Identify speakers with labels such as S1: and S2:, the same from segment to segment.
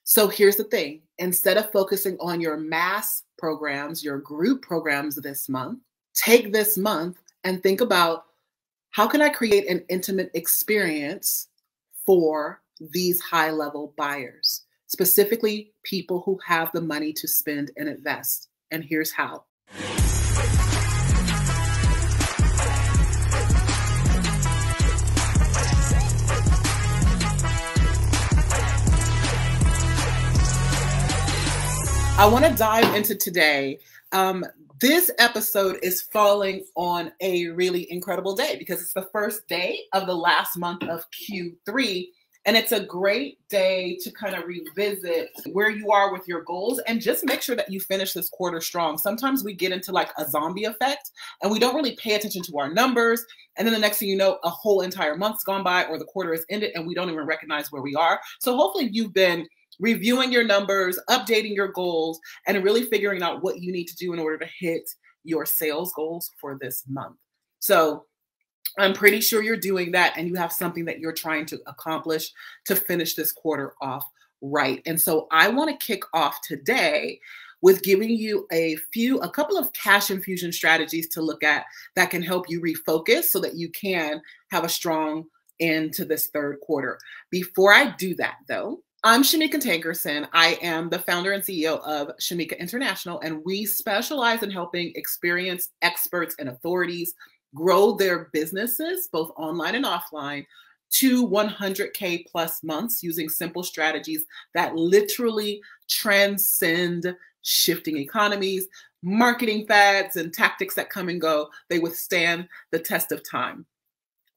S1: So here's the thing. Instead of focusing on your mass programs, your group programs this month, take this month and think about, how can I create an intimate experience for these high-level buyers, specifically people who have the money to spend and invest? And here's how. I want to dive into today. This episode is falling on a really incredible day because it's the first day of the last month of Q3. And it's a great day to kind of revisit where you are with your goals and just make sure that you finish this quarter strong. Sometimes we get into like a zombie effect and we don't really pay attention to our numbers. And then the next thing you know, a whole entire month's gone by or the quarter has ended and we don't even recognize where we are. So hopefully you've been reviewing your numbers, updating your goals, and really figuring out what you need to do in order to hit your sales goals for this month. So I'm pretty sure you're doing that and you have something that you're trying to accomplish to finish this quarter off right. And so I want to kick off today with giving you a couple of cash infusion strategies to look at that can help you refocus so that you can have a strong end to this third quarter. Before I do that though, I'm Shameca Tankerson. I am the founder and CEO of Shameca International, and we specialize in helping experienced experts and authorities grow their businesses, both online and offline, to 100K plus months using simple strategies that literally transcend shifting economies, marketing fads, and tactics that come and go. They withstand the test of time.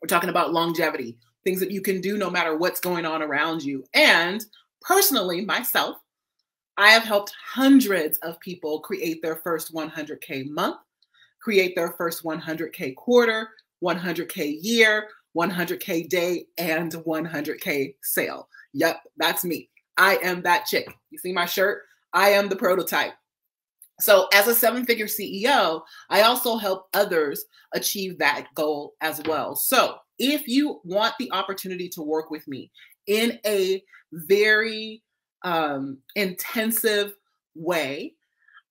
S1: We're talking about longevity, things that you can do no matter what's going on around you. And personally, myself, I have helped hundreds of people create their first 100K month, create their first 100K quarter, 100K year, 100K day, and 100K sale. Yep, that's me. I am that chick. You see my shirt? I am the prototype. So as a seven-figure CEO, I also help others achieve that goal as well. So if you want the opportunity to work with me in a very intensive way,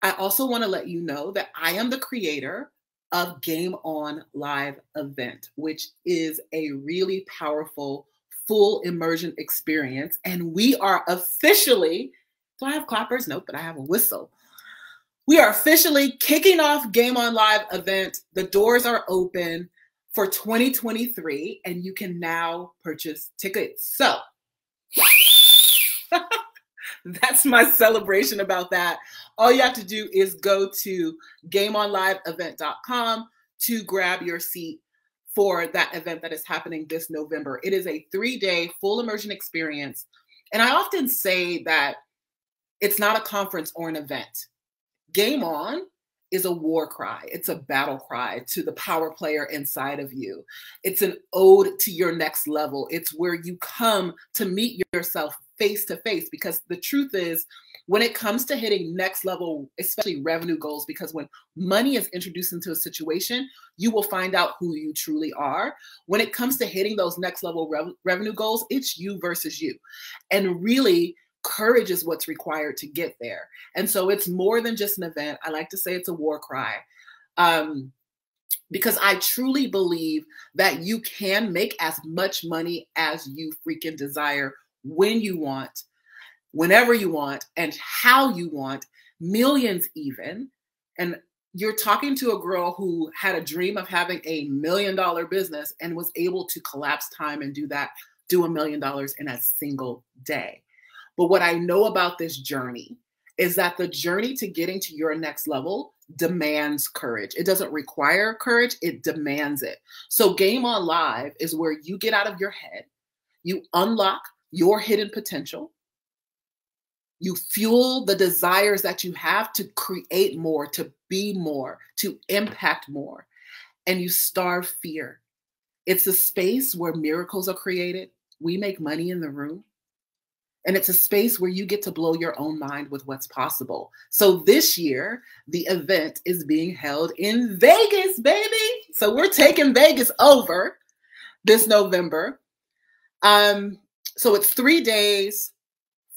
S1: I also want to let you know that I am the creator of Game On Live event, which is a really powerful full immersion experience. And we are officially, do I have clappers? Nope, but I have a whistle. We are officially kicking off Game On Live event. The doors are open for 2023 and you can now purchase tickets. So that's my celebration about that. All you have to do is go to gameonliveevent.com to grab your seat for that event that is happening this November. It is a 3-day full immersion experience. And I often say that it's not a conference or an event. Game On is a war cry. It's a battle cry to the power player inside of you. It's an ode to your next level. It's where you come to meet yourself face to face, because the truth is, when it comes to hitting next level, especially revenue goals, because when money is introduced into a situation, you will find out who you truly are. When it comes to hitting those next level revenue goals, it's you versus you. And really, courage is what's required to get there. And so it's more than just an event. I like to say it's a war cry, because I truly believe that you can make as much money as you freaking desire when you want, whenever you want, and how you want, millions even. And you're talking to a girl who had a dream of having $1 million business and was able to collapse time and do $1 million in a single day. But what I know about this journey is that the journey to getting to your next level demands courage. It doesn't require courage, it demands it. So Game On Live is where you get out of your head, you unlock your hidden potential, you fuel the desires that you have to create more, to be more, to impact more, and you starve fear. It's a space where miracles are created. We make money in the room. And it's a space where you get to blow your own mind with what's possible. So this year, the event is being held in Vegas, baby. So we're taking Vegas over this November. So it's 3 days,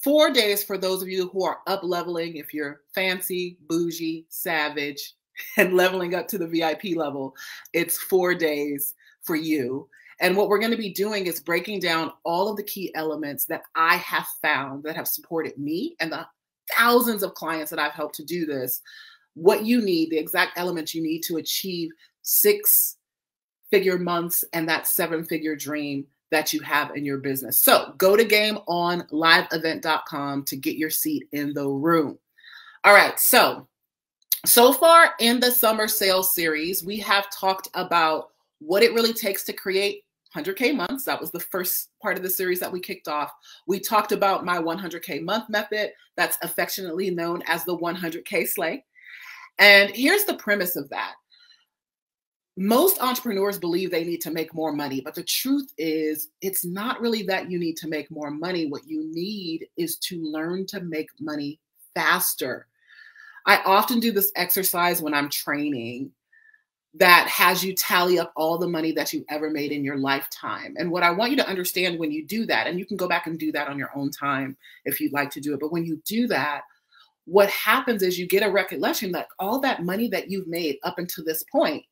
S1: 4 days for those of you who are up leveling, if you're fancy, bougie, savage, and leveling up to the VIP level, it's 4 days for you. And what we're going to be doing is breaking down all of the key elements that I have found that have supported me and the thousands of clients that I've helped to do this. What you need, the exact elements you need to achieve 6-figure months and that 7-figure dream that you have in your business. So go to GameOnLiveEvent.com to get your seat in the room. All right, so far in the summer sales series, we have talked about what it really takes to create 100K months. That was the first part of the series that we kicked off. We talked about my 100K month method that's affectionately known as the 100K slay. And here's the premise of that. Most entrepreneurs believe they need to make more money, but the truth is it's not really that you need to make more money. What you need is to learn to make money faster. I often do this exercise when I'm training that has you tally up all the money that you've ever made in your lifetime. And what I want you to understand when you do that, and you can go back and do that on your own time if you'd like to do it, but when you do that, what happens is you get a recollection that all that money that you've made up until this point,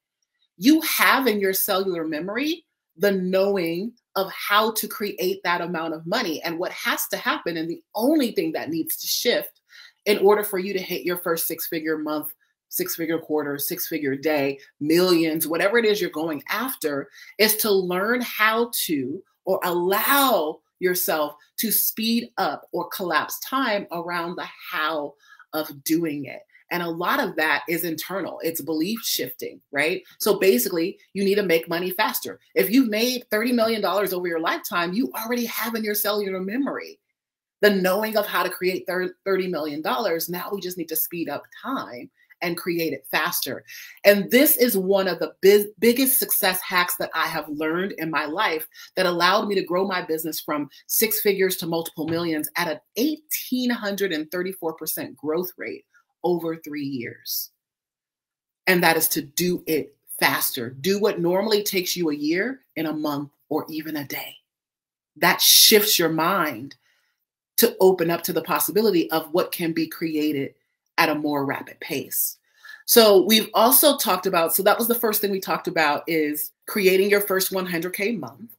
S1: you have in your cellular memory the knowing of how to create that amount of money. And what has to happen, and the only thing that needs to shift in order for you to hit your first 6-figure month, 6-figure quarter, 6-figure day, millions, whatever it is you're going after, is to learn how to, or allow yourself to speed up or collapse time around the how of doing it. And a lot of that is internal. It's belief shifting, right? So basically, you need to make money faster. If you've made $30 million over your lifetime, you already have in your cellular memory the knowing of how to create $30 million. Now we just need to speed up time and create it faster. And this is one of the biggest success hacks that I have learned in my life that allowed me to grow my business from 6 figures to multiple millions at an 1,834% growth rate over 3 years. And that is to do it faster. Do what normally takes you a year in a month or even a day. That shifts your mind to open up to the possibility of what can be created at a more rapid pace. So we've also talked about, so that was the first thing we talked about, is creating your first 100K month.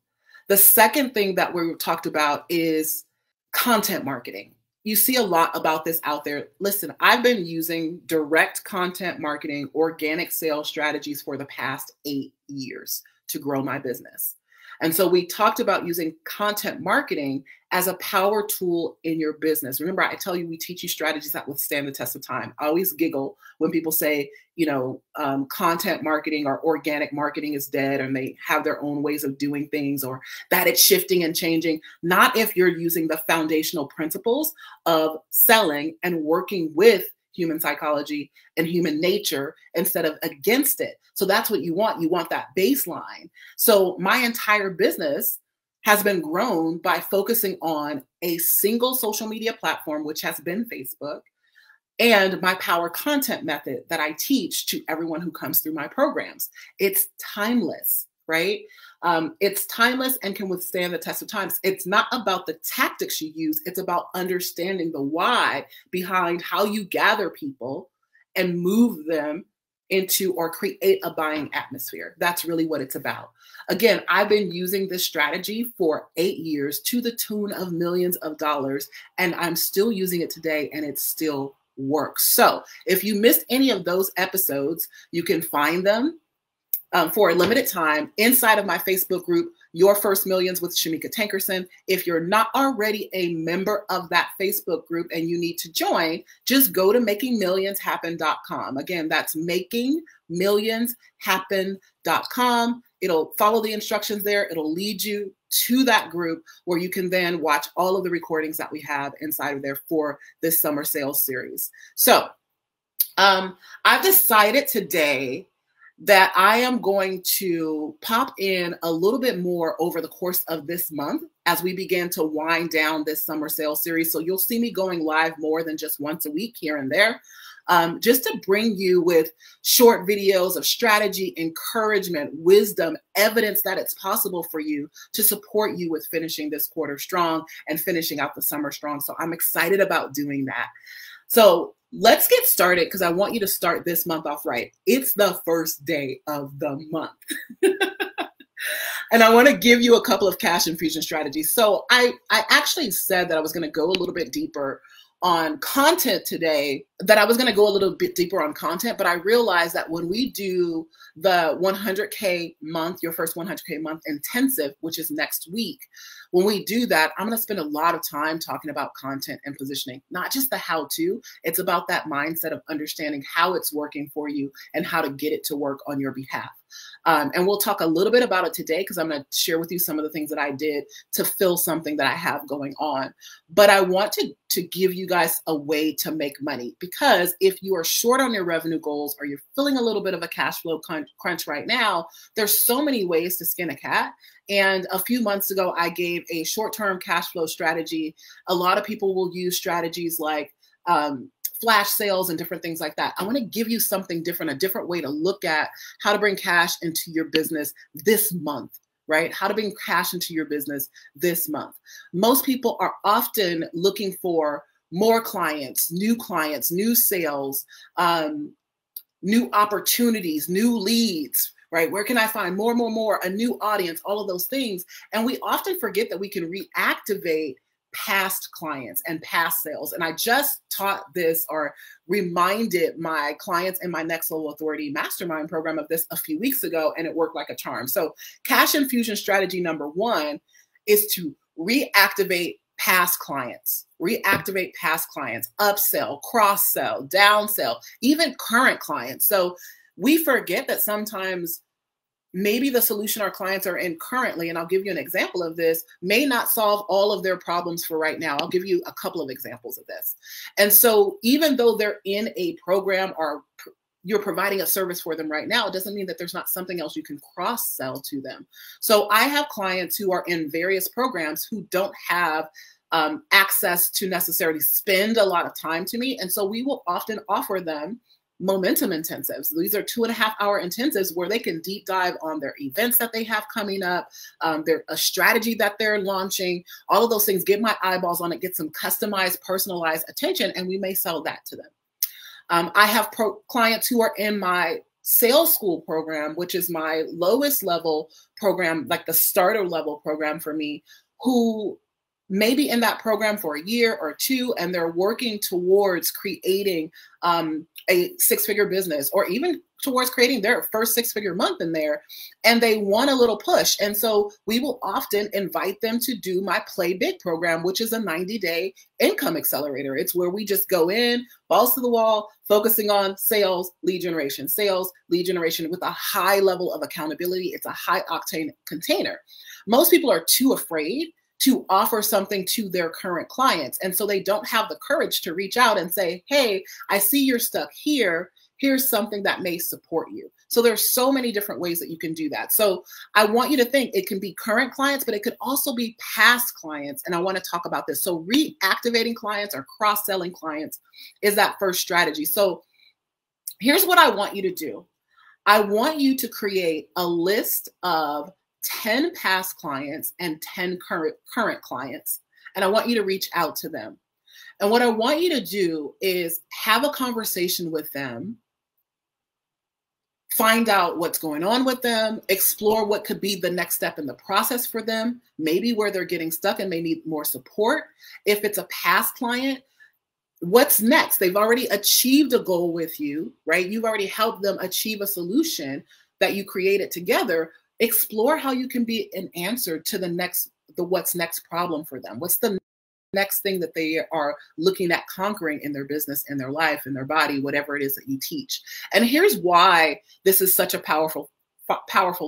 S1: The second thing that we talked about is content marketing. You see a lot about this out there. Listen, I've been using direct content marketing, organic sales strategies for the past 8 years to grow my business. And so we talked about using content marketing as a power tool in your business. Remember, I tell you, we teach you strategies that withstand the test of time. I always giggle when people say, content marketing or organic marketing is dead and they have their own ways of doing things, or that it's shifting and changing. Not if you're using the foundational principles of selling and working with human psychology and human nature instead of against it. So that's what you want. You want that baseline. So my entire business has been grown by focusing on a single social media platform, which has been Facebook, and my power content method that I teach to everyone who comes through my programs. It's timeless, right? It's timeless and can withstand the test of times. It's not about the tactics you use. It's about understanding the why behind how you gather people and move them into or create a buying atmosphere. That's really what it's about. Again, I've been using this strategy for 8 years to the tune of millions of dollars, and I'm still using it today, and it still works. So if you missed any of those episodes, you can find them for a limited time inside of my Facebook group, Your First Millions with Shameca Tankerson. If you're not already a member of that Facebook group and you need to join, just go to makingmillionshappen.com. Again, that's makingmillionshappen.com. It'll follow the instructions there. It'll lead you to that group where you can then watch all of the recordings that we have inside of there for this summer sales series. So I've decided today that I am going to pop in a little bit more over the course of this month as we begin to wind down this summer sales series. So you'll see me going live more than just once a week here and there. just to bring you with short videos of strategy, encouragement, wisdom, evidence that it's possible for you to support you with finishing this quarter strong and finishing out the summer strong. So I'm excited about doing that. So let's get started because I want you to start this month off right. It's the first day of the month. And I want to give you a couple of cash infusion strategies. So I actually said that I was going to go a little bit deeper on content today, but I realized that when we do the 100K month, your first 100K month intensive, which is next week, when we do that, I'm going to spend a lot of time talking about content and positioning, not just the how-to. It's about that mindset of understanding how it's working for you and how to get it to work on your behalf. And we'll talk a little bit about it today because I'm going to share with you some of the things that I did to fill something that I have going on. But I want to give you guys a way to make money, because if you are short on your revenue goals or you're feeling a little bit of a cash flow crunch right now, there's so many ways to skin a cat. And a few months ago, I gave a short-term cash flow strategy. A lot of people will use strategies like flash sales and different things like that. I want to give you something different, a different way to look at how to bring cash into your business this month, right? How to bring cash into your business this month. Most people are often looking for more clients, new sales, new opportunities, new leads, right? Where can I find more, a new audience, all of those things. And we often forget that we can reactivate past clients and past sales. And I just taught this or reminded my clients in my Next Level Authority Mastermind program of this a few weeks ago, and it worked like a charm. So cash infusion strategy number one is to reactivate past clients, upsell, cross-sell, downsell, even current clients. So we forget that sometimes maybe the solution our clients are in currently, and I'll give you an example of this, may not solve all of their problems for right now. I'll give you a couple of examples of this. And so even though they're in a program or you're providing a service for them right now, it doesn't mean that there's not something else you can cross-sell to them. So I have clients who are in various programs who don't have access to necessarily spend a lot of time to me. And so we will often offer them momentum intensives. These are 2.5-hour intensives where they can deep dive on their events that they have coming up, a strategy that they're launching, all of those things, get my eyeballs on it, get some customized, personalized attention, and we may sell that to them. I have clients who are in my sales school program, which is my lowest level program, like the starter level program for me, who maybe in that program for a year or two, and they're working towards creating a six-figure business, or even towards creating their first six-figure month in there, and they want a little push. And so we will often invite them to do my Play Big program, which is a 90-day income accelerator. It's where we just go in, balls to the wall, focusing on sales, lead generation with a high level of accountability. It's a high octane container. Most people are too afraid to offer something to their current clients. And so they don't have the courage to reach out and say, hey, I see you're stuck here. Here's something that may support you. So there's so many different ways that you can do that. So I want you to think it can be current clients, but it could also be past clients. And I want to talk about this. So reactivating clients or cross-selling clients is that first strategy. So here's what I want you to do. I want you to create a list of 10 past clients and 10 current clients. And I want you to reach out to them. And what I want you to do is have a conversation with them, find out what's going on with them, explore what could be the next step in the process for them, maybe where they're getting stuck and may need more support. If it's a past client, what's next? They've already achieved a goal with you, right? You've already helped them achieve a solution that you created together. Explore how you can be an answer to the what's next problem for them. What's the next thing that they are looking at conquering in their business, in their life, in their body, whatever it is that you teach. And here's why this is such a powerful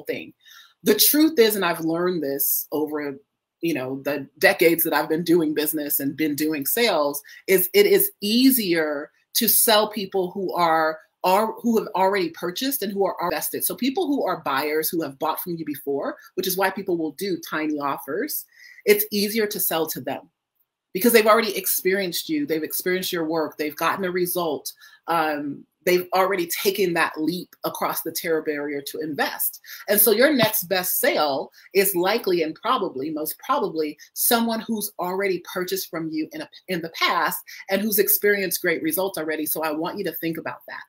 S1: thing. The truth is, and I've learned this over the decades that I've been doing business and been doing sales, is it is easier to sell people who have already purchased and who are invested. So people who are buyers who have bought from you before, which is why people will do tiny offers, it's easier to sell to them. because they've already experienced you. They've experienced your work. They've gotten a result. They've already taken that leap across the terror barrier to invest. And so your next best sale is likely and probably, most probably, someone who's already purchased from you in the past and who's experienced great results already. So I want you to think about that.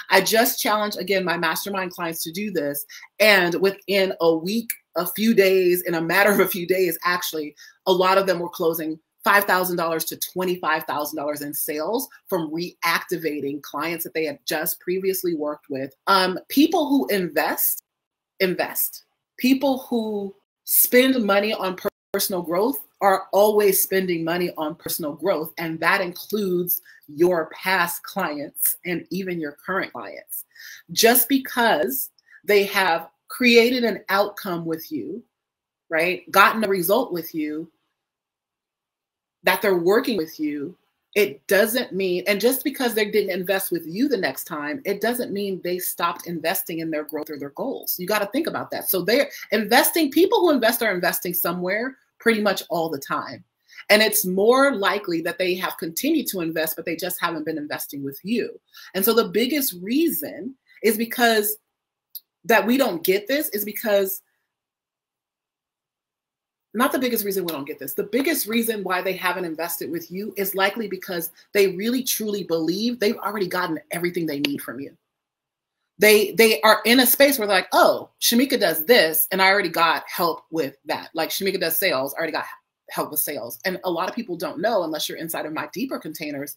S1: I just challenge, again, my mastermind clients to do this. And within a week, a few days, in a matter of a few days, actually, a lot of them were closing $5,000 to $25,000 in sales from reactivating clients that they had just previously worked with. People who invest. People who spend money on personal growth are always spending money on personal growth, and that includes your past clients and even your current clients. Just because they have created an outcome with you, right, gotten a result with you, that they're working with you, it doesn't mean, and just because they didn't invest with you the next time, it doesn't mean they stopped investing in their growth or their goals. You got to think about that. So they're investing, people who invest are investing somewhere pretty much all the time. And it's more likely that they have continued to invest, but they just haven't been investing with you. And so the biggest reason is because that we don't get this is because not the biggest reason we don't get this. The biggest reason why they haven't invested with you is likely because they really truly believe they've already gotten everything they need from you. They are in a space where they're like, oh, Shameca does this, and I already got help with that. Like Shameca does sales, I already got help with sales. And a lot of people don't know, unless you're inside of my deeper containers,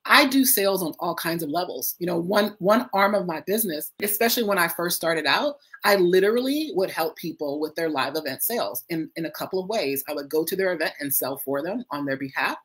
S1: I do sales on all kinds of levels. You know, one arm of my business, especially when I first started out, I literally would help people with their live event sales in a couple of ways. I would go to their event and sell for them on their behalf,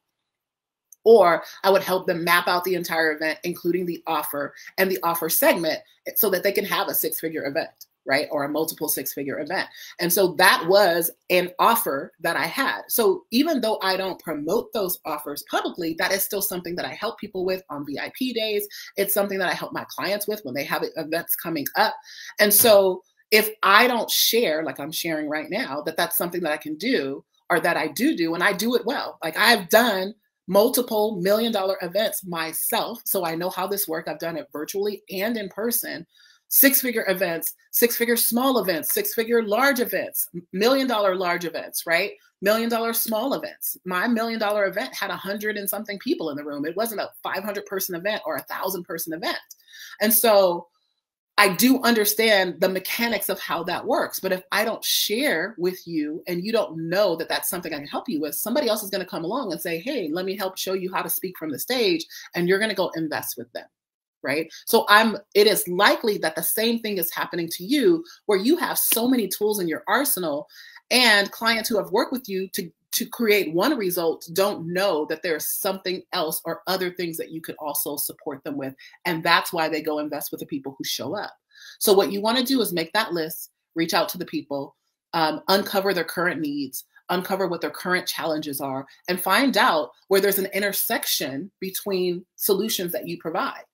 S1: or I would help them map out the entire event, including the offer and the offer segment, so that they can have a six-figure event, right? Or a multiple six-figure event. And so that was an offer that I had. So even though I don't promote those offers publicly, that is still something that I help people with on VIP days. It's something that I help my clients with when they have events coming up. And so if I don't share, like I'm sharing right now, that that's something that I can do, or that I do, and I do it well. Like I've done multiple $1 million events myself. So I know how this works. I've done it virtually and in person. Six-figure events, six-figure small events, six-figure large events, $1 million large events, right? $1 million small events. My $1 million event had 100 and something people in the room. It wasn't a 500-person event or a 1,000-person event. And so I do understand the mechanics of how that works. But if I don't share with you and you don't know that that's something I can help you with, somebody else is going to come along and say, hey, let me help show you how to speak from the stage, and you're going to go invest with them. Right? So it is likely that the same thing is happening to you, where you have so many tools in your arsenal, and clients who have worked with you to create one result don't know that there's something else or other things that you could also support them with. And that's why they go invest with the people who show up. So what you want to do is make that list, reach out to the people, uncover their current needs, uncover what their current challenges are, and find out where there's an intersection between solutions that you provide.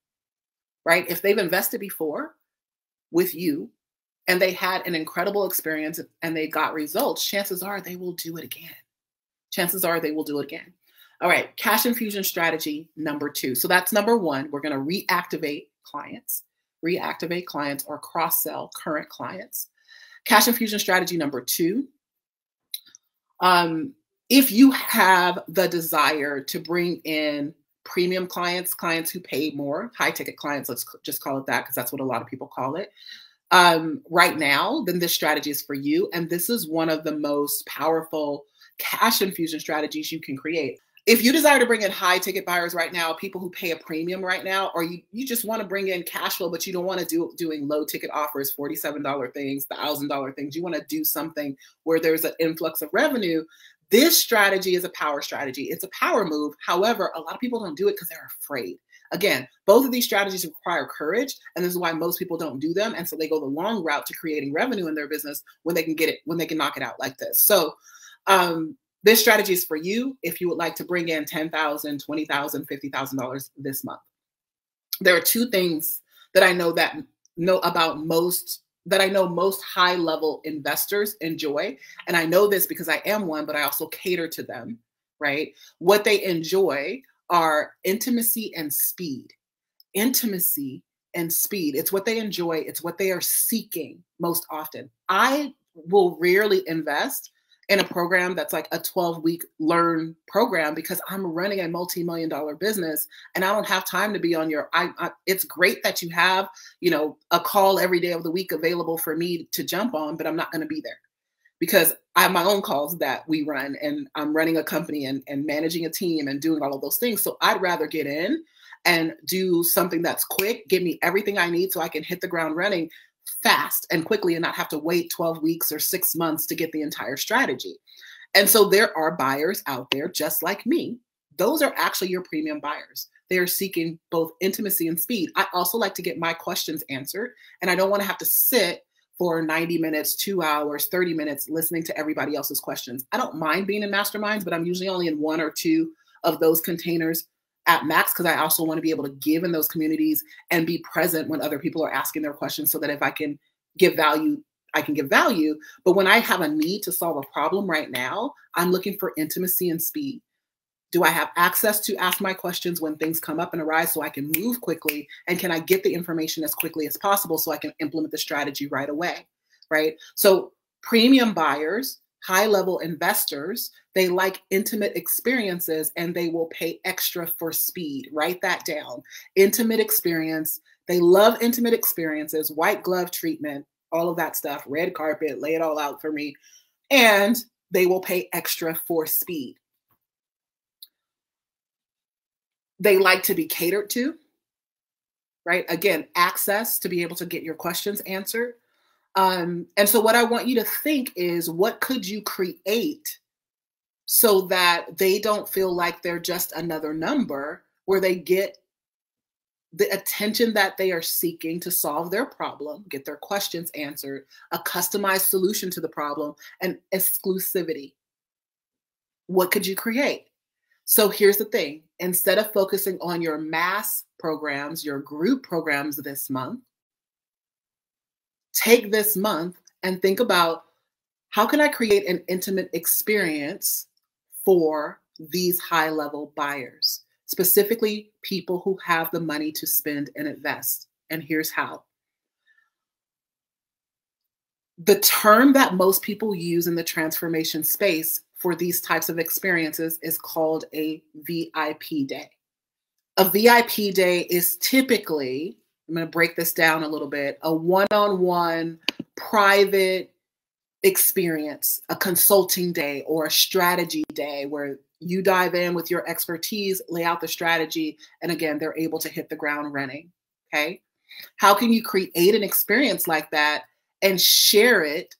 S1: Right? If they've invested before with you and they had an incredible experience and they got results, chances are they will do it again. Chances are they will do it again. All right, cash infusion strategy number 2. So that's number 1. We're going to reactivate clients or cross-sell current clients. Cash infusion strategy number 2. If you have the desire to bring in premium clients who pay more, high ticket clients, let's just call it that, because that's what a lot of people call it, right now, then this strategy is for you. And this is one of the most powerful cash infusion strategies you can create. If you desire to bring in high ticket buyers right now, people who pay a premium right now, or you just want to bring in cash flow, but you don't want to doing low ticket offers, $47 things, $1,000 things, you want to do something where there's an influx of revenue, this strategy is a power strategy. It's a power move. However, a lot of people don't do it because they're afraid. Again, both of these strategies require courage, and this is why most people don't do them. And so they go the long route to creating revenue in their business when they can get it, when they can knock it out like this. So this strategy is for you if you would like to bring in $10,000, $20,000, $50,000 this month. There are 2 things that I know most high-level investors enjoy. And I know this because I am one, but I also cater to them, right? What they enjoy are intimacy and speed. Intimacy and speed. It's what they enjoy. It's what they are seeking most often. I will rarely invest in a program that's like a 12-week learn program because I'm running a multi-million-dollar business and I don't have time to be on your, it's great that you have, a call every day of the week available for me to jump on, but I'm not going to be there because I have my own calls that we run and I'm running a company and managing a team and doing all of those things. So I'd rather get in and do something that's quick, give me everything I need so I can hit the ground running fast and quickly and not have to wait 12 weeks or 6 months to get the entire strategy. And so there are buyers out there just like me. Those are actually your premium buyers. They are seeking both intimacy and speed. I also like to get my questions answered, and I don't want to have to sit for 90 minutes, 2 hours, 30 minutes listening to everybody else's questions. I don't mind being in masterminds, but I'm usually only in 1 or 2 of those containers at max because I also want to be able to give in those communities and be present when other people are asking their questions so that if I can give value, I can give value. But when I have a need to solve a problem right now, I'm looking for intimacy and speed. Do I have access to ask my questions when things come up and arise so I can move quickly? And can I get the information as quickly as possible so I can implement the strategy right away, right? So premium buyers, high-level investors, they like intimate experiences and they will pay extra for speed. Write that down. Intimate experience. They love intimate experiences, white glove treatment, all of that stuff, red carpet, lay it all out for me. And they will pay extra for speed. They like to be catered to, right? Again, access to be able to get your questions answered. And so what I want you to think is, what could you create so that they don't feel like they're just another number, where they get the attention that they are seeking to solve their problem, get their questions answered, a customized solution to the problem, and exclusivity. What could you create? So here's the thing. Instead of focusing on your mass programs, your group programs this month, take this month and think about, how can I create an intimate experience for these high-level buyers, specifically people who have the money to spend and invest? And here's how. The term that most people use in the transformation space for these types of experiences is called a VIP day. A VIP day is typically, I'm going to break this down a little bit, a one-on-one private experience, a consulting day or a strategy day where you dive in with your expertise, lay out the strategy, and again, they're able to hit the ground running, okay? How can you create an experience like that and share it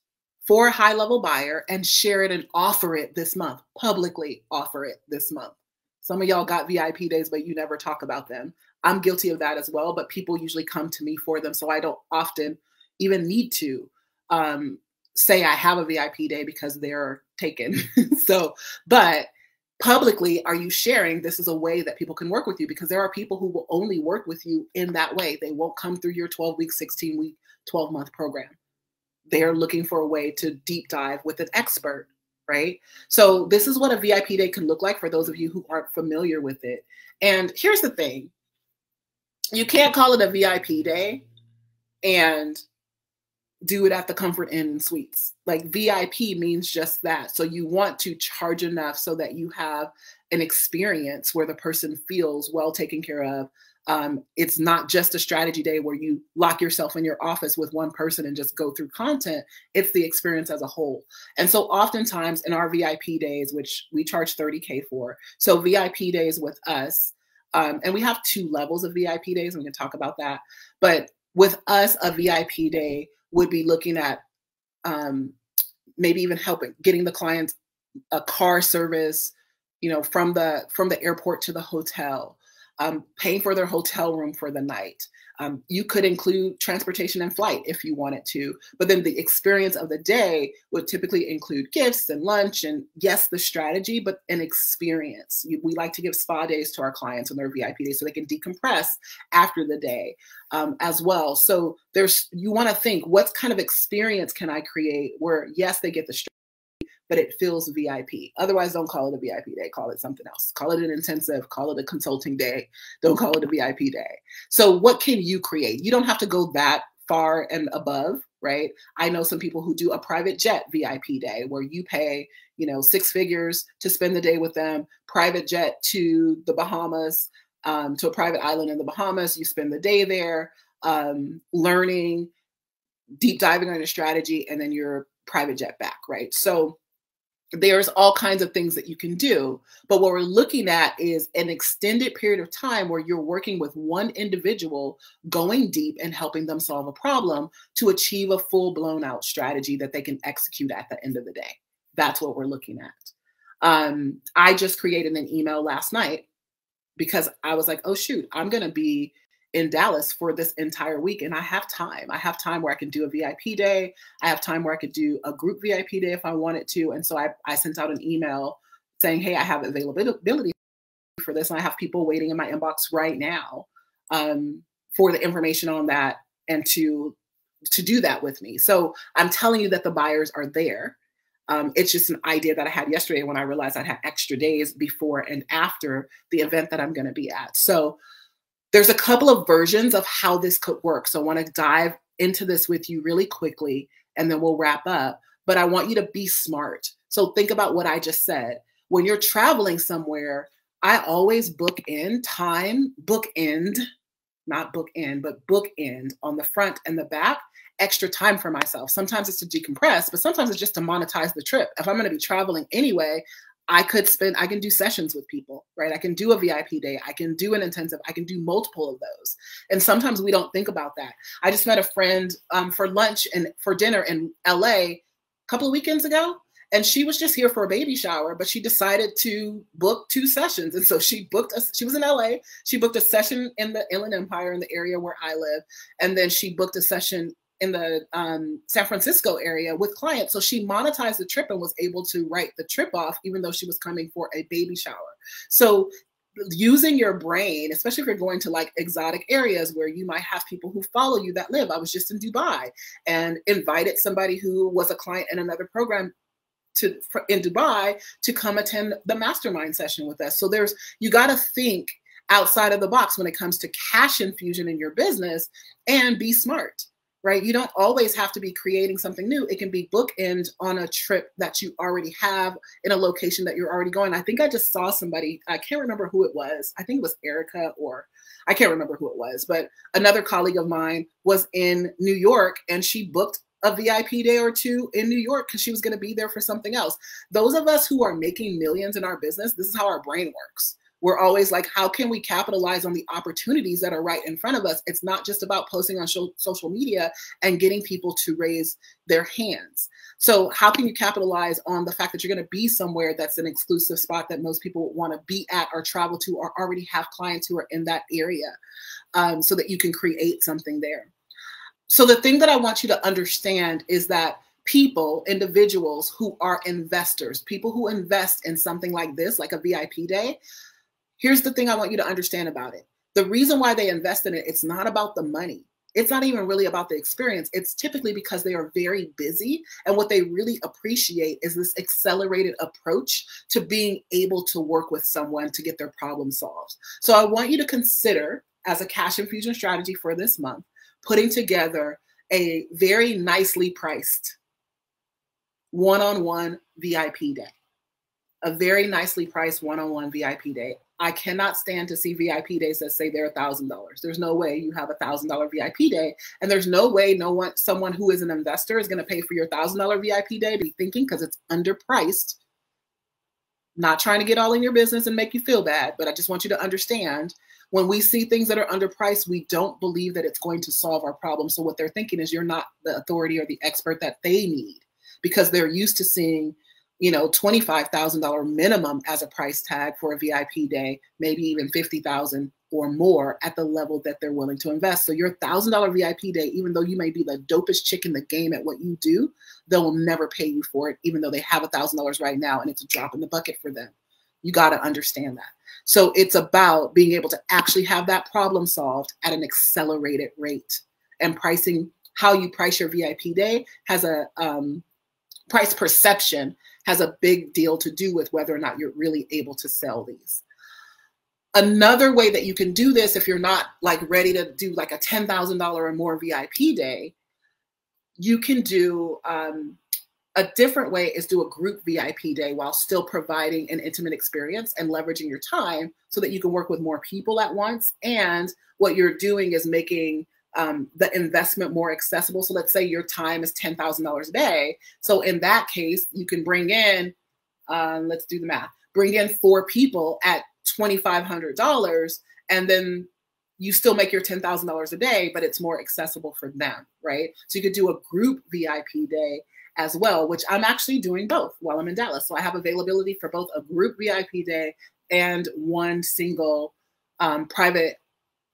S1: for a high-level buyer and share it and offer it this month, publicly offer it this month? Some of y'all got VIP days, but you never talk about them. I'm guilty of that as well, but people usually come to me for them, so I don't often even need to say I have a VIP day because they're taken. But publicly, are you sharing this is a way that people can work with you? Because there are people who will only work with you in that way. They won't come through your 12-week, 16-week, 12-month program. They're looking for a way to deep dive with an expert, right? So this is what a VIP day can look like for those of you who aren't familiar with it. And here's the thing. You can't call it a VIP day and do it at the Comfort Inn and Suites. Like, VIP means just that. So you want to charge enough so that you have an experience where the person feels well taken care of. It's not just a strategy day where you lock yourself in your office with one person and just go through content. It's the experience as a whole. And so oftentimes in our VIP days, which we charge $30K for, so VIP days with us, and we have 2 levels of VIP days, and we can talk about that. But with us, a VIP day would be looking at maybe even helping getting the clients a car service, from the airport to the hotel, paying for their hotel room for the night. You could include transportation and flight if you wanted to, but then the experience of the day would typically include gifts and lunch and, yes, the strategy, but an experience. We like to give spa days to our clients on their VIP days so they can decompress after the day as well. So you want to think, what kind of experience can I create where, yes, they get the strategy, but it feels VIP. Otherwise, don't call it a VIP day. Call it something else. Call it an intensive. Call it a consulting day. Don't call it a VIP day. So what can you create? You don't have to go that far and above, right? I know some people who do a private jet VIP day where you pay, 6 figures to spend the day with them, private jet to the Bahamas, to a private island in the Bahamas. You spend the day there, learning, deep diving on your strategy, and then your private jet back, right? So there's all kinds of things that you can do. But what we're looking at is an extended period of time where you're working with one individual, going deep and helping them solve a problem to achieve a full blown out strategy that they can execute at the end of the day. That's what we're looking at. I just created an email last night because I was like, oh shoot, I'm going to be in Dallas for this entire week. And I have time. I have time where I can do a VIP day. I have time where I could do a group VIP day if I wanted to. And so I sent out an email saying, hey, I have availability for this. And I have people waiting in my inbox right now for the information on that and to do that with me. So I'm telling you that the buyers are there. It's just an idea that I had yesterday when I realized I'd have extra days before and after the event that I'm going to be at. So there's a couple of versions of how this could work. So I want to dive into this with you really quickly, and then we'll wrap up. But I want you to be smart. So think about what I just said. When you're traveling somewhere, I always bookend time, bookend, not bookend, but bookend on the front and the back, extra time for myself. Sometimes it's to decompress, but sometimes it's just to monetize the trip. If I'm going to be traveling anyway, I can do sessions with people, right? I can do a VIP day. I can do an intensive. I can do multiple of those. And sometimes we don't think about that. I just met a friend for lunch and for dinner in LA a couple of weekends ago. And she was just here for a baby shower, but she decided to book 2 sessions. And so she was in LA. She booked a session in the Inland Empire in the area where I live. And then she booked a session in the San Francisco area with clients. So she monetized the trip and was able to write the trip off, even though she was coming for a baby shower. So using your brain, especially if you're going to like exotic areas where you might have people who follow you that live. I was just in Dubai and invited somebody who was a client in another program in Dubai to come attend the mastermind session with us. So you got to think outside of the box when it comes to cash infusion in your business and be smart. Right? You don't always have to be creating something new. It can be bookend on a trip that you already have in a location that you're already going. I think I just saw somebody, I can't remember who it was. I think it was Erica, or I can't remember who it was, but another colleague of mine was in New York and she booked a VIP day or 2 in New York because she was going to be there for something else. Those of us who are making millions in our business, this is how our brain works. We're always like, how can we capitalize on the opportunities that are right in front of us? It's not just about posting on social media and getting people to raise their hands. So how can you capitalize on the fact that you're going to be somewhere that's an exclusive spot that most people want to be at or travel to or already have clients who are in that area, so that you can create something there? So the thing that I want you to understand is that people, individuals who are investors, people who invest in something like this, like a VIP day, here's the thing I want you to understand about it. The reason why they invest in it, it's not about the money. It's not even really about the experience. It's typically because they are very busy. And what they really appreciate is this accelerated approach to being able to work with someone to get their problem solved. So I want you to consider, as a cash infusion strategy for this month, putting together a very nicely priced one-on-one VIP day. A very nicely priced one-on-one VIP day. I cannot stand to see VIP days that say they're $1,000. There's no way you have $1,000 VIP day. And there's no way someone who is an investor is going to pay for your $1,000 VIP day, be thinking, because it's underpriced. Not trying to get all in your business and make you feel bad, but I just want you to understand, when we see things that are underpriced, we don't believe that it's going to solve our problem. So what they're thinking is you're not the authority or the expert that they need, because they're used to seeing $25,000 minimum as a price tag for a VIP day, maybe even $50,000 or more at the level that they're willing to invest. So your $1,000 VIP day, even though you may be the dopest chick in the game at what you do, they will never pay you for it, even though they have $1,000 right now and it's a drop in the bucket for them. You got to understand that. So it's about being able to actually have that problem solved at an accelerated rate, and pricing, how you price your VIP day has a price perception has a big deal to do with whether or not you're really able to sell these. Another way that you can do this, if you're not like ready to do like a $10,000 or more VIP day, you can do a different way is do a group VIP day while still providing an intimate experience and leveraging your time so that you can work with more people at once. And what you're doing is making the investment more accessible. So let's say your time is $10,000 a day. So in that case, you can bring in, let's do the math, bring in 4 people at $2,500, and then you still make your $10,000 a day, but it's more accessible for them, right? So you could do a group VIP day as well, which I'm actually doing both while I'm in Dallas. So I have availability for both a group VIP day and one single private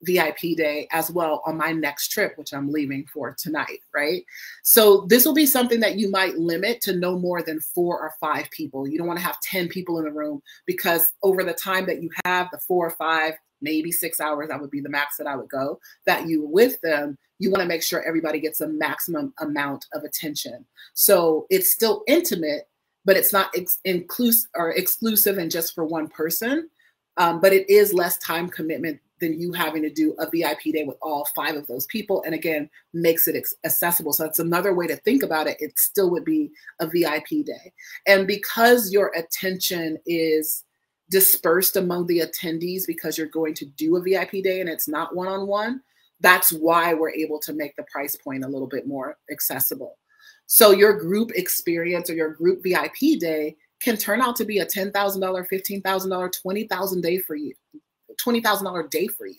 S1: VIP day as well on my next trip, which I'm leaving for tonight, right? So this will be something that you might limit to no more than 4 or 5 people. You don't want to have 10 people in the room, because over the time that you have, the 4 or 5, maybe 6 hours, that would be the max that I would go, that you with them, you want to make sure everybody gets a maximum amount of attention. So it's still intimate, but it's not inclusive or exclusive and just for one person. But it is less time commitment than you having to do a VIP day with all 5 of those people. And again, makes it accessible. So that's another way to think about it. It still would be a VIP day. And because your attention is dispersed among the attendees, because you're going to do a VIP day and it's not one-on-one, that's why we're able to make the price point a little bit more accessible. So your group experience or your group VIP day can turn out to be a $10,000, $15,000, $20,000 day for you. $20,000 day for you.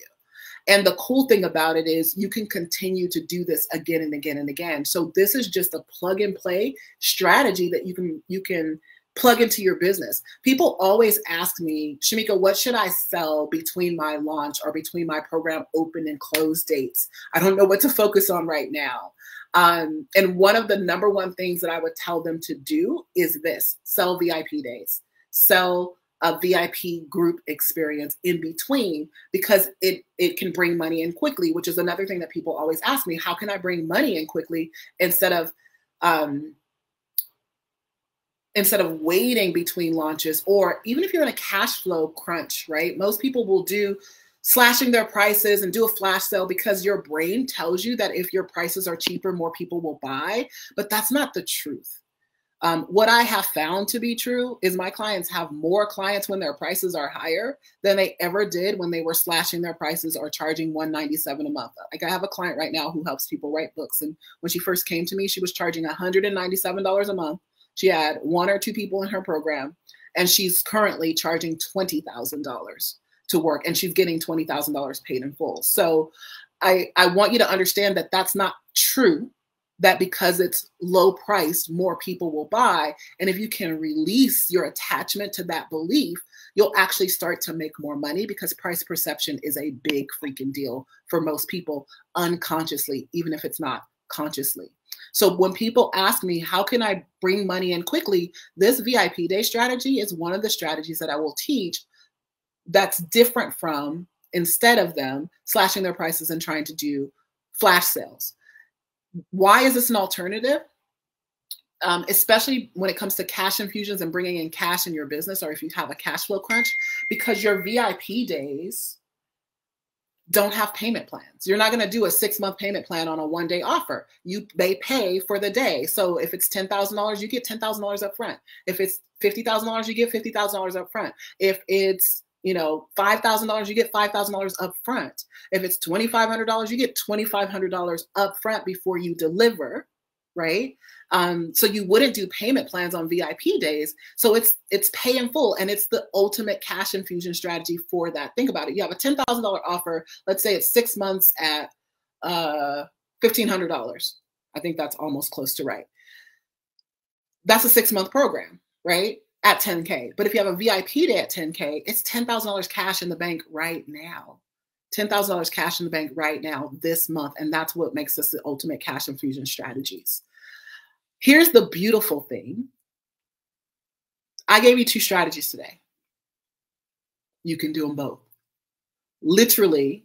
S1: And the cool thing about it is you can continue to do this again and again and again. So this is just a plug and play strategy that you can plug into your business. People always ask me, Shameca, what should I sell between my launch or between my program open and close dates? I don't know what to focus on right now. And one of the number one things that I would tell them to do is this: sell VIP days, sell a VIP group experience in between, because it can bring money in quickly, which is another thing that people always ask me, how can I bring money in quickly instead of waiting between launches? Or even if you're in a cash flow crunch, right? Most people will do slashing their prices and do a flash sale because your brain tells you that if your prices are cheaper, more people will buy, but that's not the truth. What I have found to be true is my clients have more clients when their prices are higher than they ever did when they were slashing their prices or charging $197 a month. Like, I have a client right now who helps people write books. And when she first came to me, she was charging $197 a month. She had 1 or 2 people in her program, and she's currently charging $20,000 to work, and she's getting $20,000 paid in full. So I want you to understand that that's not true, that because it's low priced, more people will buy. And if you can release your attachment to that belief, you'll actually start to make more money, because price perception is a big freaking deal for most people unconsciously, even if it's not consciously. So when people ask me, how can I bring money in quickly? This VIP day strategy is one of the strategies that I will teach that's different from, instead of them slashing their prices and trying to do flash sales. Why is this an alternative? Especially when it comes to cash infusions and bringing in cash in your business, or if you have a cash flow crunch, because your VIP days don't have payment plans. You're not going to do a 6-month payment plan on a 1-day offer. They pay for the day. So if it's $10,000, you get $10,000 up front. If it's $50,000, you get $50,000 up front. If it's $5,000, you get $5,000 up front. If it's $2,500, you get $2,500 up front before you deliver, right? So you wouldn't do payment plans on VIP days. So it's pay in full, and it's the ultimate cash infusion strategy for that. Think about it. You have a $10,000 offer. Let's say it's 6 months at $1,500. I think that's almost close to right. That's a 6-month program, right? At $10K. But if you have a VIP day at $10K, it's $10,000 cash in the bank right now. $10,000 cash in the bank right now this month. And that's what makes this the ultimate cash infusion strategies. Here's the beautiful thing. I gave you 2 strategies today. You can do them both. Literally,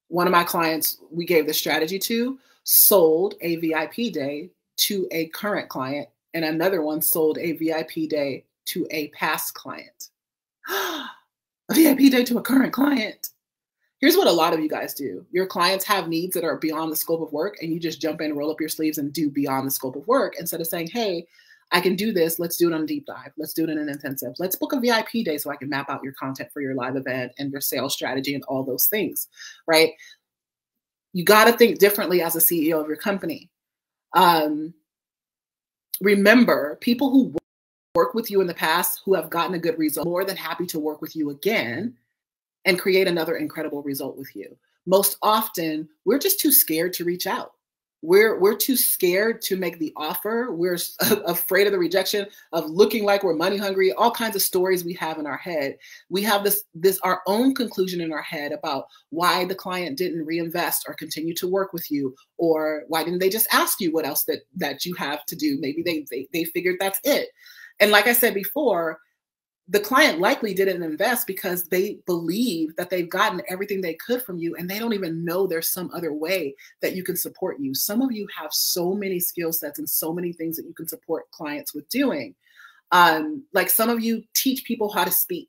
S1: one of my clients we gave the strategy to sold a VIP day to a current client and another one sold a VIP day to a past client. A VIP day to a current client. Here's what a lot of you guys do. Your clients have needs that are beyond the scope of work, and you just jump in, roll up your sleeves, and do beyond the scope of work instead of saying, hey, I can do this. Let's do it on a deep dive. Let's do it in an intensive. Let's book a VIP day so I can map out your content for your live event and your sales strategy and all those things, right? You got to think differently as a CEO of your company. Remember, people who work with you in the past who have gotten a good result, more than happy to work with you again and create another incredible result with you. Most often, we're just too scared to reach out. We're too scared to make the offer. We're afraid of the rejection, of looking like we're money hungry, all kinds of stories we have in our head. We have this our own conclusion in our head about why the client didn't reinvest or continue to work with you, or why didn't they just ask you what else that you have to do? Maybe they figured that's it. And like I said before, the client likely didn't invest because they believe that they've gotten everything they could from you, and they don't even know there's some other way that you can support you. Some of you have so many skill sets and so many things that you can support clients with doing. Like some of you teach people how to speak,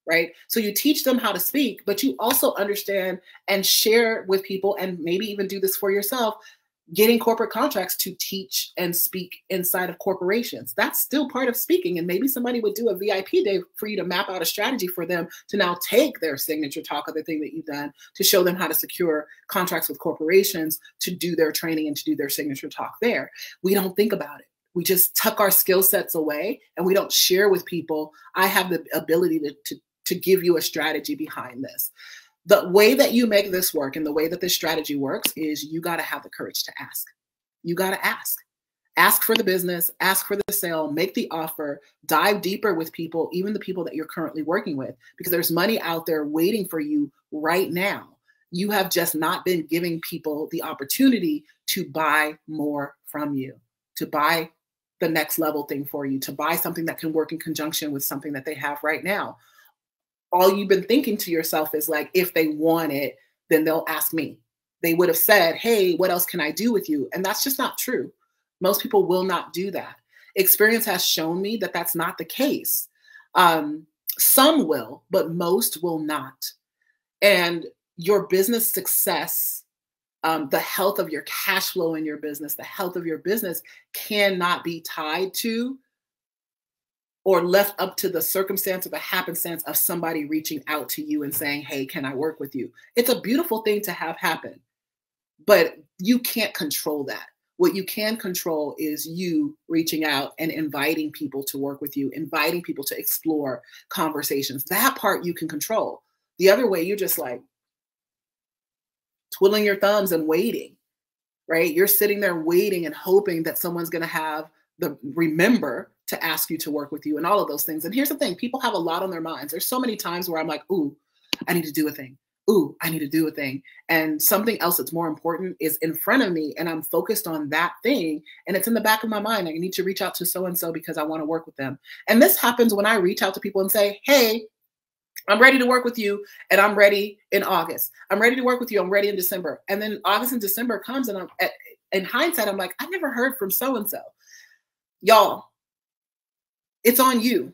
S1: right? So you teach them how to speak, but you also understand and share with people, and maybe even do this for yourself, getting corporate contracts to teach and speak inside of corporations. That's still part of speaking. And maybe somebody would do a VIP day for you to map out a strategy for them to now take their signature talk, or the thing that you've done, to show them how to secure contracts with corporations to do their training and to do their signature talk there. We don't think about it. We just tuck our skill sets away, and we don't share with people, I have the ability to give you a strategy behind this. The way that you make this work and the way that this strategy works is you got to have the courage to ask. You got to ask. Ask for the business, ask for the sale, make the offer, dive deeper with people, even the people that you're currently working with, because there's money out there waiting for you right now. You have just not been giving people the opportunity to buy more from you, to buy the next level thing for you, to buy something that can work in conjunction with something that they have right now. All you've been thinking to yourself is like, if they want it, then they'll ask me. They would have said, hey, what else can I do with you? And that's just not true. Most people will not do that. Experience has shown me that that's not the case. Some will, but most will not. And your business success, the health of your cash flow in your business, the health of your business cannot be tied to or left up to the circumstance or the happenstance of somebody reaching out to you and saying, hey, can I work with you? It's a beautiful thing to have happen, but you can't control that. What you can control is you reaching out and inviting people to work with you, inviting people to explore conversations. That part you can control. The other way, you're just like twiddling your thumbs and waiting, right? You're sitting there waiting and hoping that someone's going to remember to ask you to work with you and all of those things. And here's the thing, people have a lot on their minds. There's so many times where I'm like, ooh, I need to do a thing. Ooh, I need to do a thing. And something else that's more important is in front of me, and I'm focused on that thing. And it's in the back of my mind. I need to reach out to so-and-so because I want to work with them. And this happens when I reach out to people and say, hey, I'm ready to work with you, and I'm ready in August. I'm ready to work with you. I'm ready in December. And then August and December comes, and in hindsight, I'm like, I never heard from so-and-so. Y'all, it's on you.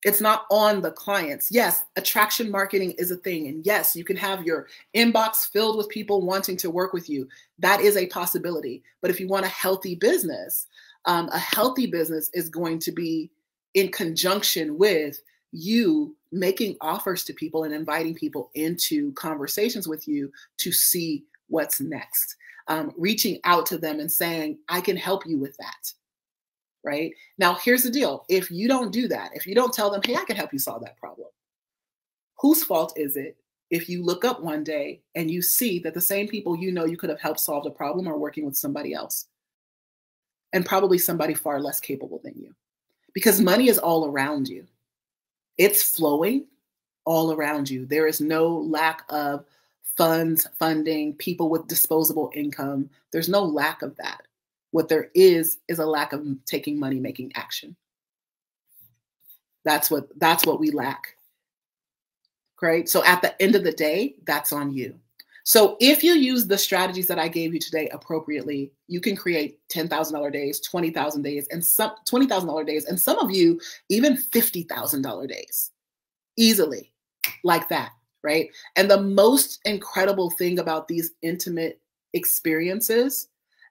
S1: It's not on the clients. Yes, attraction marketing is a thing. And yes, you can have your inbox filled with people wanting to work with you. That is a possibility. But if you want a healthy business is going to be in conjunction with you making offers to people and inviting people into conversations with you to see what's next. Reaching out to them and saying, I can help you with that. Right? Now, here's the deal. If you don't do that, if you don't tell them, hey, I can help you solve that problem, whose fault is it if you look up one day and you see that the same people you know you could have helped solve the problem are working with somebody else, and probably somebody far less capable than you? Because money is all around you. It's flowing all around you. There is no lack of funds, funding, people with disposable income. There's no lack of that. What there is a lack of taking money, making action. That's what we lack. Right? So at the end of the day, that's on you. So if you use the strategies that I gave you today appropriately, you can create $10,000 days, $20,000 days, and some $20,000 days, and some of you even $50,000 days easily, like that, right? And the most incredible thing about these intimate experiences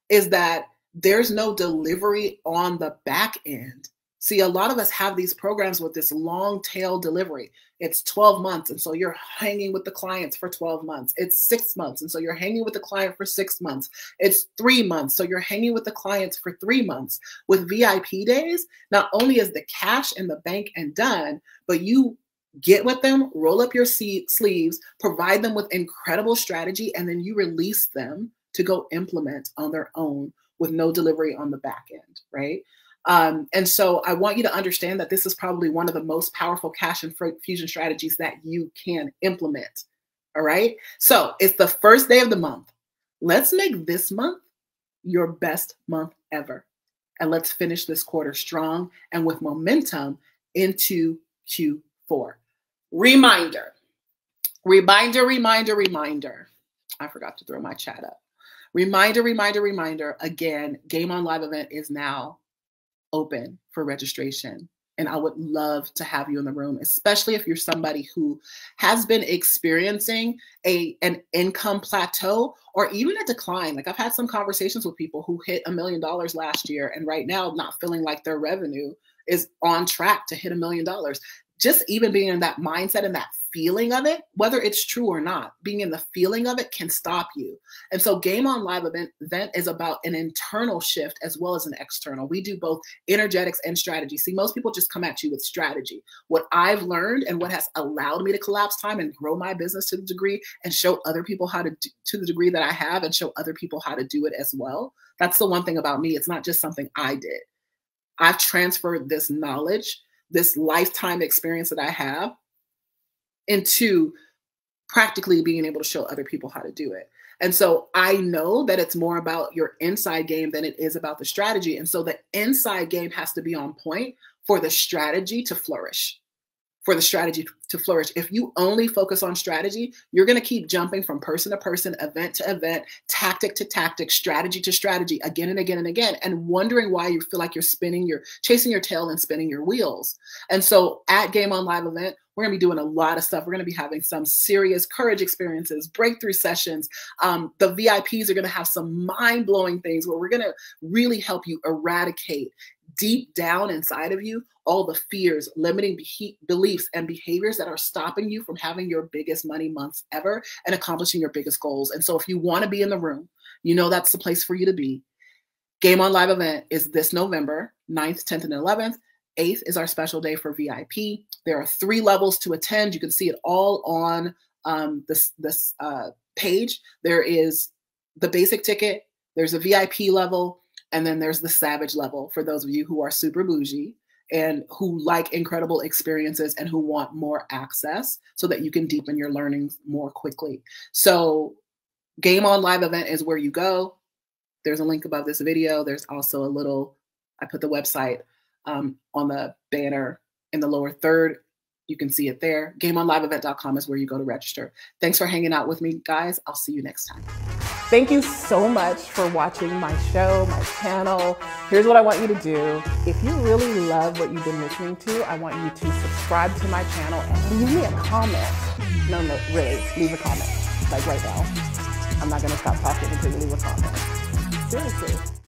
S1: is that there's no delivery on the back end. See, a lot of us have these programs with this long tail delivery. It's 12 months, and so you're hanging with the clients for 12 months. It's 6 months, and so you're hanging with the client for 6 months. It's 3 months, so you're hanging with the clients for 3 months. With VIP days, not only is the cash in the bank and done, but you get with them, roll up your sleeves, provide them with incredible strategy, and then you release them to go implement on their own with no delivery on the back end, right? And so I want you to understand that this is probably one of the most powerful cash infusion strategies that you can implement. All right. So it's the first day of the month. Let's make this month your best month ever. And let's finish this quarter strong and with momentum into Q4. Reminder. I forgot to throw my chat up. Reminder. Again, Game On Live event is now open for registration. And I would love to have you in the room, especially if you're somebody who has been experiencing an income plateau or even a decline. Like I've had some conversations with people who hit $1 million last year and right now not feeling like their revenue is on track to hit $1 million. Just even being in that mindset and that feeling of it, whether it's true or not, being in the feeling of it can stop you. And so Game On Live event is about an internal shift as well as an external. We do both energetics and strategy. See, most people just come at you with strategy. What I've learned and what has allowed me to collapse time and grow my business to the degree and show other people how to do, to the degree that I have, and show other people how to do it as well. That's the one thing about me. It's not just something I did. I've transferred this knowledge, this lifetime experience that I have, into practically being able to show other people how to do it. And so I know that it's more about your inside game than it is about the strategy. And so the inside game has to be on point for the strategy to flourish. If you only focus on strategy, you're going to keep jumping from person to person, event to event, tactic to tactic, strategy to strategy, again and again and again, and wondering why you feel like you're chasing your tail and spinning your wheels. And so at Game On Live event, we're going to be doing a lot of stuff. We're going to be having some serious courage experiences, breakthrough sessions. The VIPs are going to have some mind-blowing things where we're going to really help you eradicate deep down inside of you all the fears, limiting beliefs, and behaviors that are stopping you from having your biggest money months ever and accomplishing your biggest goals. And so if you want to be in the room, you know that's the place for you to be. Game On Live event is this November 9th, 10th, and 11th. 8th is our special day for VIP. There are 3 levels to attend. You can see it all on this page. There is the basic ticket, there's a VIP level, and then there's the Savage level for those of you who are super bougie and who like incredible experiences and who want more access so that you can deepen your learnings more quickly. So Game On Live event is where you go. There's a link above this video. There's also I put the website on the banner in the lower third. You can see it there. GameOnLiveEvent.com is where you go to register. Thanks for hanging out with me, guys. I'll see you next time. Thank you so much for watching my show, my channel. Here's what I want you to do. If you really love what you've been listening to, I want you to subscribe to my channel and leave me a comment. No, really, leave a comment, like right now. I'm not gonna stop talking until you leave a comment. Seriously.